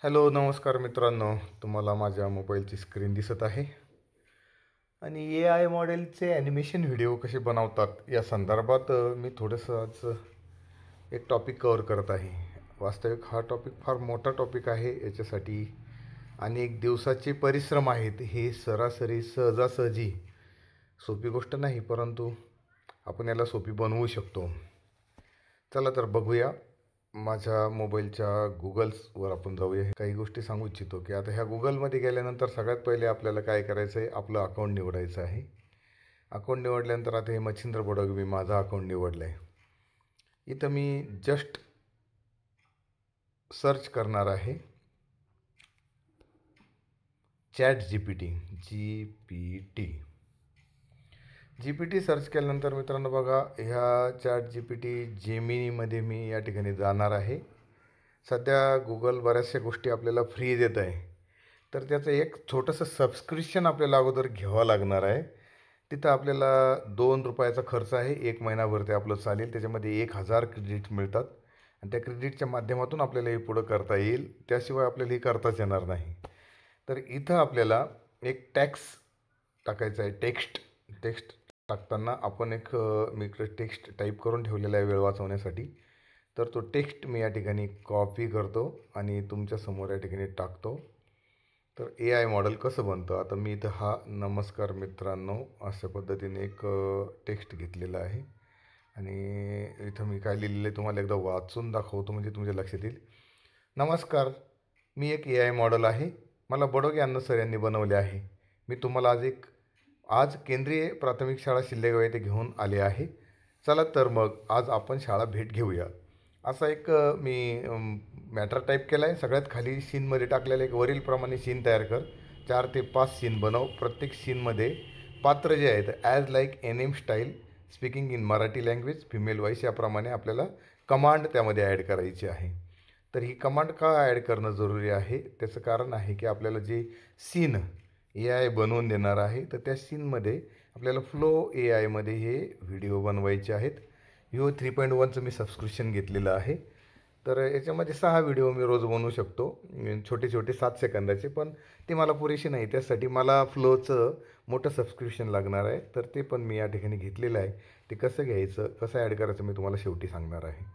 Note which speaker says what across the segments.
Speaker 1: Hello नमस्कार मित्रांनो, तुम्हाला माझ्या मोबाईलची स्क्रीन दिसत आहे आणि ए आय मॉडेलचे ॲनिमेशन व्हिडिओ कसे बनवतात या संदर्भात मी थोडंसं आज एक टॉपिक कवर करत आहे. वास्तविक हा टॉपिक फार मोठा टॉपिक आहे. याच्यासाठी अनेक दिवसाचे परिश्रम आहेत. हे सरासरी सहजासहजी सोपी गोष्ट नाही, परंतु आपण याला सोपी बनवू शकतो. चला तर बघूया. माझ्या मोबाईलच्या गुगल्सवर आपण जाऊया. काही गोष्टी सांगू इच्छितो की आता ह्या गुगलमध्ये गेल्यानंतर सगळ्यात पहिले आपल्याला काय करायचं आहे, आपलं अकाउंट निवडायचं आहे. अकाउंट निवडल्यानंतर आता हे मच्छिंद्र बडोग मी माझं अकाउंट निवडलं आहे. इथं मी जस्ट सर्च करणार आहे ChatGPT search केल्यानंतर मित्रांनो बघा, ह्या चॅट GPT जेमिनीमध्ये मी या ठिकाणी जाणार आहे. सध्या गुगल बऱ्याचशा गोष्टी आपल्याला फ्री देत आहे, तर त्याचं एक छोटंसं सबस्क्रिप्शन आपल्याला अगोदर घ्यावं लागणार आहे. तिथं आपल्याला ₹2 खर्च आहे. 1 महिनाभर ते आपलं चालेल. त्याच्यामध्ये 1000 क्रेडिट मिळतात आणि त्या क्रेडिटच्या माध्यमातून आपल्याला हे पुढं करता येईल. त्याशिवाय आपल्याला हे करताच येणार नाही. तर इथं आपल्याला एक टॅक्स टाकायचा आहे. टेक्स्ट टाकताना आपण मी इकडे टेक्स्ट टाईप करून ठेवलेला आहे वेळ वाचवण्यासाठी. तर तो टेक्स्ट मी या ठिकाणी कॉपी करतो आणि तुमच्यासमोर या ठिकाणी टाकतो. तर ए आय मॉडेल कसं बनतं, आता मी इथं नमस्कार मित्रांनो अशा पद्धतीने एक टेक्स्ट घेतलेला आहे आणि इथं मी काय लिहिलेलं आहे तुम्हाला एकदा वाचून दाखवतो म्हणजे तुमच्या लक्षात येईल. नमस्कार, मी एक ए आय मॉडेल आहे. मला बडोगे अण्णा सर यांनी बनवले आहे. मी तुम्हाला आज केंद्रीय प्राथमिक शाळा शिल्लेगाव येथे घेऊन आले आहे. चला तर मग आज आपण शाळा भेट घेऊया. असा एक मी मॅटर टाईप केला आहे. सगळ्यात खाली सीनमध्ये टाकलेलं एक वरीलप्रमाणे सीन तयार कर. 4 ते 5 सीन बनव. प्रत्येक सीनमध्ये पात्र जे आहेत as like M style, speaking in Marathi language, female voice याप्रमाणे आपल्याला कमांड त्यामध्ये ॲड करायची आहे. तर ही कमांड का ॲड करणं जरुरी आहे, त्याचं कारण आहे की आपल्याला जे सीन ए आय बनवून देणार आहे, तर त्या सीनमध्ये आपल्याला फ्लो ए आयमध्ये हे व्हिडिओ बनवायचे आहेत. Vivo 3.1चं मी सबस्क्रिप्शन घेतलेलं आहे. तर याच्यामध्ये 6 व्हिडिओ मी रोज बनवू शकतो. छोटे छोटे 7 सेकंदाचे, पण ते मला पुरेसे नाही. त्यासाठी मला फ्लोचं मोठं सबस्क्रिप्शन लागणार आहे. तर ते पण मी या ठिकाणी घेतलेलं आहे. ते कसं घ्यायचं, कसं ॲड करायचं मी तुम्हाला शेवटी सांगणार आहे.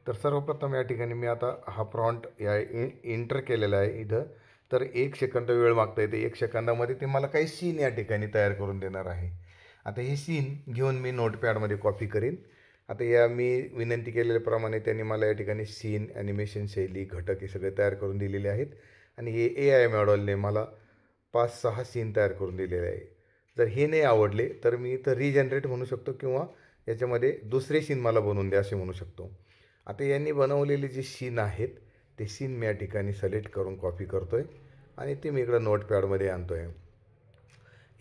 Speaker 1: तर सर्वप्रथम या ठिकाणी मी आता हा प्रॉम्प्ट एंटर केलेला आहे इथं. तर 1 सेकंद वेळ मागता येते. 1 सेकंदामध्ये ते मला काही सीन या ठिकाणी तयार करून देणार आहे. आता हे सीन घेऊन मी नोटपॅडमध्ये कॉपी करीन. आता या मी विनंती केलेल्याप्रमाणे त्यांनी मला या ठिकाणी सीन, ॲनिमेशन शैली, घटक हे सगळे तयार करून दिलेले आहेत आणि हे ए आय मॉडेलने मला 5-6 सीन तयार करून दिलेले आहे. जर हे नाही आवडले तर मी इथं रिजनरेट म्हणू शकतो किंवा याच्यामध्ये दुसरे सीन मला बनवून द्या असे म्हणू शकतो. आता यांनी बनवलेले जे सीन आहेत ते सीन मी या ठिकाणी सिलेक्ट करून कॉपी करतो आहे आणि ते मी इकडं नोटपॅडमध्ये आणतो आहे.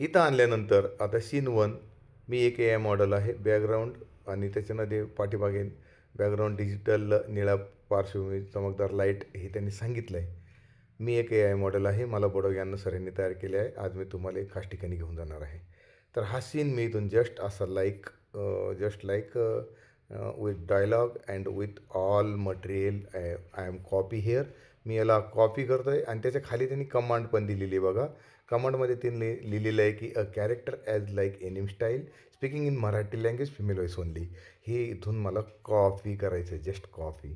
Speaker 1: इथं आणल्यानंतर आता सीन 1 मी एक ए आय मॉडेल आहे. बॅकग्राऊंड आणि त्याच्यामध्ये पाठीमागे बॅकग्राऊंड डिजिटल निळा पार्श्वभूमी चमकदार लाईट हे त्यांनी सांगितलं आहे. मी एक ए आय मॉडेल आहे. मला बडोगे अण्णा सर यांनी तयार केले आहे. आज मी तुम्हाला एक खास ठिकाणी घेऊन जाणार आहे. तर हा सीन मी इथून just like with dialogue and with all material I am copy here. मी याला कॉपी करतो आहे आणि त्याच्या खाली त्यांनी कमांड पण दिलेली आहे बघा. कमांडमध्ये त्यांनी लिहिलेलं आहे की a character as like anime style, speaking in Marathi language, female voice only. हे इथून मला कॉपी करायचं आहे, जस्ट कॉपी.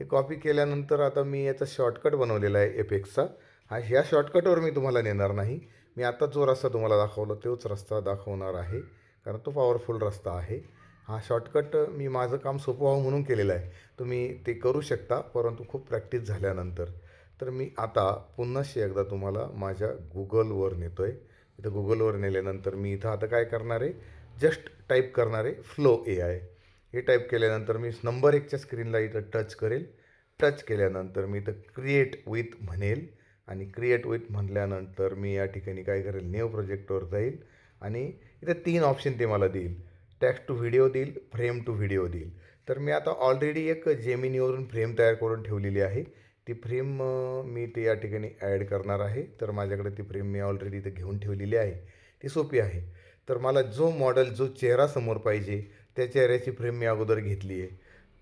Speaker 1: हे कॉपी केल्यानंतर आता मी याचा शॉर्टकट बनवलेला आहे एफेक्सचा. ह्या शॉर्टकटवर मी तुम्हाला नेणार नाही. मी आता जो रस्ता तुम्हाला दाखवला तोच रस्ता दाखवणार आहे, कारण तो पॉवरफुल रस्ता आहे. हा शॉर्टकट मी माझं काम सोपं व्हावं म्हणून केलेलं आहे. तुम्ही ते करू शकता, परंतु खूप प्रॅक्टिस झाल्यानंतर. तर मी आता पुन्हाशी एकदा तुम्हाला माझ्या गुगलवर नेतो आहे. इथं गुगलवर नेल्यानंतर मी इथं आता काय करणार आहे, जस्ट टाईप करणार आहे फ्लो ए आय. हे टाईप केल्यानंतर मी नंबर 1च्या स्क्रीनला इथं टच करेल. टच केल्यानंतर मी इथं क्रिएट विथ म्हणेल आणि क्रिएट विथ म्हटल्यानंतर मी या ठिकाणी काय करेल, न्यू प्रोजेक्टवर जाईल आणि इथं 3 ऑप्शन ते मला देईल. टेक्स्ट टू व्हिडिओ देईल, फ्रेम टू व्हिडिओ देईल. तर मी आता ऑलरेडी एक जेमिनीवरून फ्रेम तयार करून ठेवलेली आहे. ती फ्रेम मी ते या ठिकाणी ॲड करणार आहे. तर माझ्याकडे ती फ्रेम मी ऑलरेडी इथं घेऊन ठेवलेली आहे. ती सोपी आहे. तर मला जो मॉडेल, जो चेहरा समोर पाहिजे त्या चेहऱ्याची फ्रेम मी अगोदर घेतली आहे.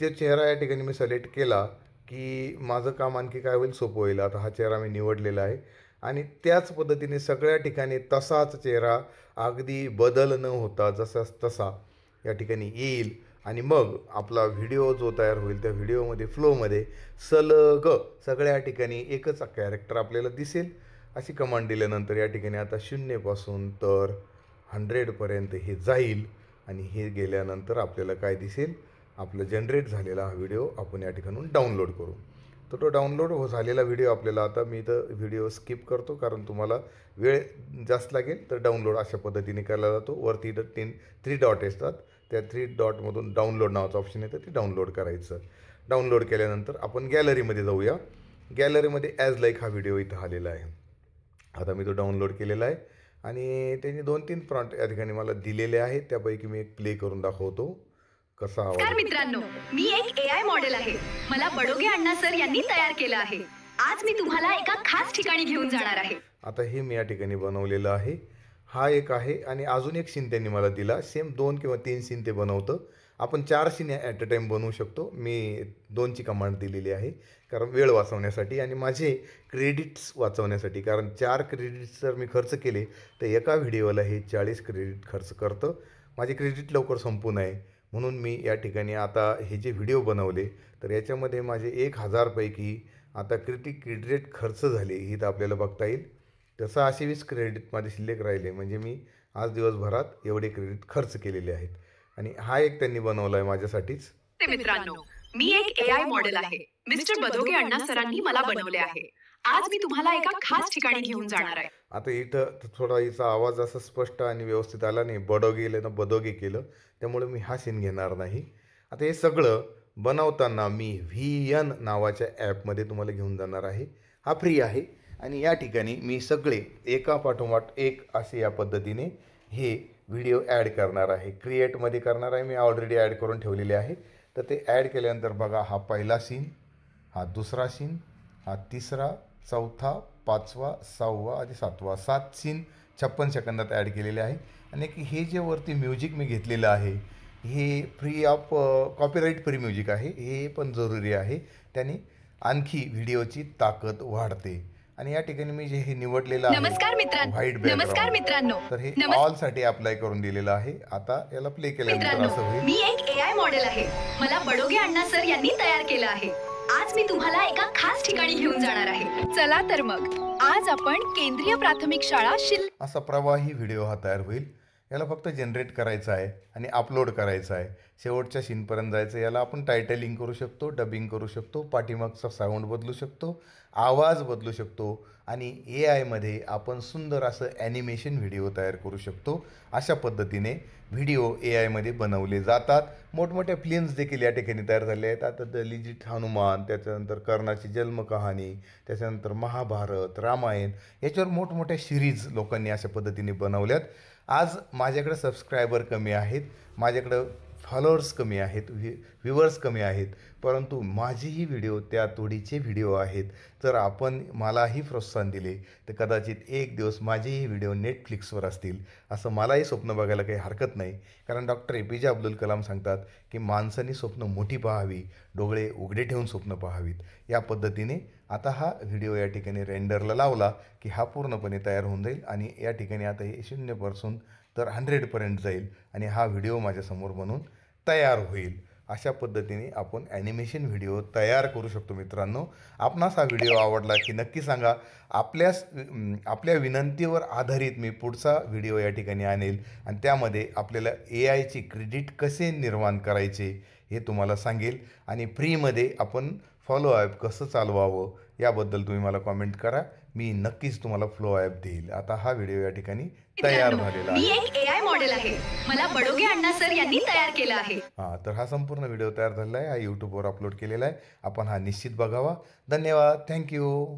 Speaker 1: तो चेहरा या ठिकाणी मी सिलेक्ट केला की माझं काम आणखी काय होईल, सोपं होईल. आता हा चेहरा मी निवडलेला आहे आणि त्याच पद्धतीने सगळ्या ठिकाणी तसाच चेहरा अगदी बदल न होता जसाच तसा या ठिकाणी येईल आणि मग आपला व्हिडिओ जो तयार होईल त्या व्हिडिओमध्ये फ्लोमध्ये सलग सगळ्या ठिकाणी एकच कॅरेक्टर आपल्याला दिसेल. अशी कमांड दिल्यानंतर या ठिकाणी आता 0 पासून तर 100पर्यंत हे जाईल आणि हे गेल्यानंतर आपल्याला काय दिसेल, आपलं जनरेट झालेला हा व्हिडिओ आपण या ठिकाणून डाउनलोड करू. तर तो डाउनलोड झालेला व्हिडिओ आपल्याला आता मी इथं व्हिडिओ स्किप करतो कारण तुम्हाला वेळ जास्त लागेल. तर डाउनलोड अशा पद्धतीने केला जातो. वरती इथं 3 डॉट असतात, त्या 3 डॉटमधून डाउनलोड नावाचं ऑप्शन येतं, ते डाउनलोड करायचं. डाउनलोड केल्यानंतर आपण गॅलरीमध्ये जाऊया. गॅलरीमध्ये ॲज लाईक हा व्हिडिओ इथं आलेला आहे. आता मी तो डाउनलोड केलेला आहे आणि त्यांनी 2-3 प्रॉम्प्ट या ठिकाणी मला दिलेले आहेत. त्यापैकी मी एक प्ले करून दाखवतो कसा आवाज.
Speaker 2: नमस्कार मित्रांनो, मी एक AI मॉडेल आहे. मला बडोगे अण्णा सर यांनी तयार केलं आहे. आज मी तुम्हाला एका खास ठिकाणी घेऊन जाणार आहे.
Speaker 1: आता हे मी या ठिकाणी बनवलेलं आहे. हा एक आहे आणि अजून एक सीन त्यांनी मला दिला. सेम 2 किंवा 3 सीन ते बनवतं. आपण 4 सीन ॲट अ टाईम बनवू शकतो. मी 2ची कमांड दिलेली आहे कारण वेळ वाचवण्यासाठी आणि माझे क्रेडिट्स वाचवण्यासाठी. कारण 4 क्रेडिट्स जर मी खर्च केले तर एका व्हिडिओला हे 40 क्रेडिट खर्च करतं. माझे क्रेडिट लवकर संपू नये म्हणून मी या ठिकाणी आता हे जे व्हिडिओ बनवले तर याच्यामध्ये माझे 1000 पैकी आता क्रेडिट खर्च झाले ही तर आपल्याला बघता येईल. तर 620 क्रेडिट माझे शिल्लक राहिले म्हणजे मी आज दिवसभरात एवढे क्रेडिट खर्च केलेले आहेत. आणि हा एक त्यांनी बनवला आहे माझ्यासाठीच.
Speaker 2: मित्रांनो, मी एक AI मॉडेल आहे. मिस्टर बडोगे अण्णा सरांनी मला बनवले आहे. आज मी तुम्हाला एका खास ठिकाणी घेऊन जाणार आहे.
Speaker 1: आता इथं थोडा हिचा आवाज असा स्पष्ट आणि व्यवस्थित आला नाही. बडोगेलं बदोगे केलं त्यामुळे मी हा सीन घेणार नाही. आता हे सगळं बनवताना मी VN नावाच्या ॲपमध्ये तुम्हाला घेऊन जाणार आहे. हा फ्री आहे आणि या ठिकाणी मी सगळे एका पाठोपाठ एक असे या पद्धतीने हे व्हिडिओ ॲड करणार आहे. क्रिएटमध्ये करणार आहे. मी ऑलरेडी ॲड करून ठेवलेले आहे. तर ते ॲड केल्यानंतर बघा, हा पहिला सीन, हा दुसरा सीन, हा तिसरा, चौथा, 5वा, 6वा आणि 7वा 7 सीन 56 सेकंदात ॲड केलेले आहे. आणि हे जे वरती म्युझिक मी घेतलेलं आहे हे free of copyright free music आहे. हे पण जरुरी आहे. त्याने आणखी व्हिडिओची ताकद वाढते. आणि या ठिकाणी मी जे हे निवडलेलं आहे व्हाईट बॅकग्राऊंड तर हे ऑलसाठी अप्लाय करून दिलेलं आहे. आता याला प्ले केल्यानंतर असं होईल.
Speaker 2: मी एक AI मॉडेल आहे. मला बडोगे अण्णा सर यांनी तयार केलं आहे. आज मी तुम्हाला एका खास ठिकाणी घेऊन जाणार आहे. चला तर मग आज आपण केंद्रीय प्राथमिक शाळा
Speaker 1: असा प्रवाही व्हिडिओ हा तयार होईल. याला फक्त जनरेट करायचं आहे आणि अपलोड करायचं आहे. शेवटच्या सीनपर्यंत जायचं. याला आपण टायटलिंग करू शकतो, डबिंग करू शकतो, पाठीमागचा साऊंड बदलू शकतो, आवाज बदलू शकतो आणि AIमध्ये आपण सुंदर असं ॲनिमेशन व्हिडिओ तयार करू शकतो. अशा पद्धतीने व्हिडिओ AIमध्ये बनवले जातात. मोठमोठ्या फिल्म्स देखील या ठिकाणी तयार झाले आहेत. आता द लिजिट हनुमान, त्याच्यानंतर कर्णाची जन्मकहाणी, त्याच्यानंतर महाभारत, रामायण याच्यावर मोठमोठ्या सिरीज लोकांनी अशा पद्धतीने बनवल्यात. आज माझ्याकडे सबस्क्रायबर कमी आहेत, माझ्याकडं फॉलोअर्स कमी आहेत, व्ह्युअर्स कमी आहेत, परंतु माझेही व्हिडिओ त्या तोडीचे व्हिडिओ आहेत. जर आपण मलाही प्रोत्साहन दिले तर कदाचित एक दिवस माझेही व्हिडिओ नेटफ्लिक्सवर असतील असं मलाही स्वप्न बघायला काही हरकत नाही. कारण डॉक्टर APJ अब्दुल कलाम सांगतात की माणसाने स्वप्न मोठी पाहावी, डोळे उघडे ठेवून स्वप्न पाहावीत. या पद्धतीने आता हा व्हिडिओ या ठिकाणी रेंडरला लावला की हा पूर्णपणे तयार होऊन जाईल आणि या ठिकाणी आता हे 0 पासून तर 100पर्यंत जाईल आणि हा व्हिडिओ माझ्यासमोर बनून तयार होईल. अशा पद्धतीने आपण ॲनिमेशन व्हिडिओ तयार करू शकतो. मित्रांनो, आपणास हा व्हिडिओ आवडला की नक्की सांगा. आपल्या विनंतीवर आधारित मी पुढचा व्हिडिओ या ठिकाणी आणेल आणि त्यामध्ये आपल्याला AIची क्रेडिट कसे निर्माण करायचे हे तुम्हाला सांगेल आणि फ्रीमध्ये आपण फॉलो ॲप कसं चालवावं याबद्दल तुम्ही मला कॉमेंट करा. मी नक्कीच तुम्हाला फ्लो ॲप देईल. आता हा व्हिडिओ या ठिकाणी तयार झालेला आहे.
Speaker 2: मी एक AI मॉडेल आहे. मला बडोगे अण्णा सर यांनी तयार केलं आहे.
Speaker 1: तर हा संपूर्ण व्हिडिओ तयार झालेला आहे. हा YouTubeवर अपलोड केलेला आहे. आपण हा निश्चित बघावा. धन्यवाद. थँक्यू.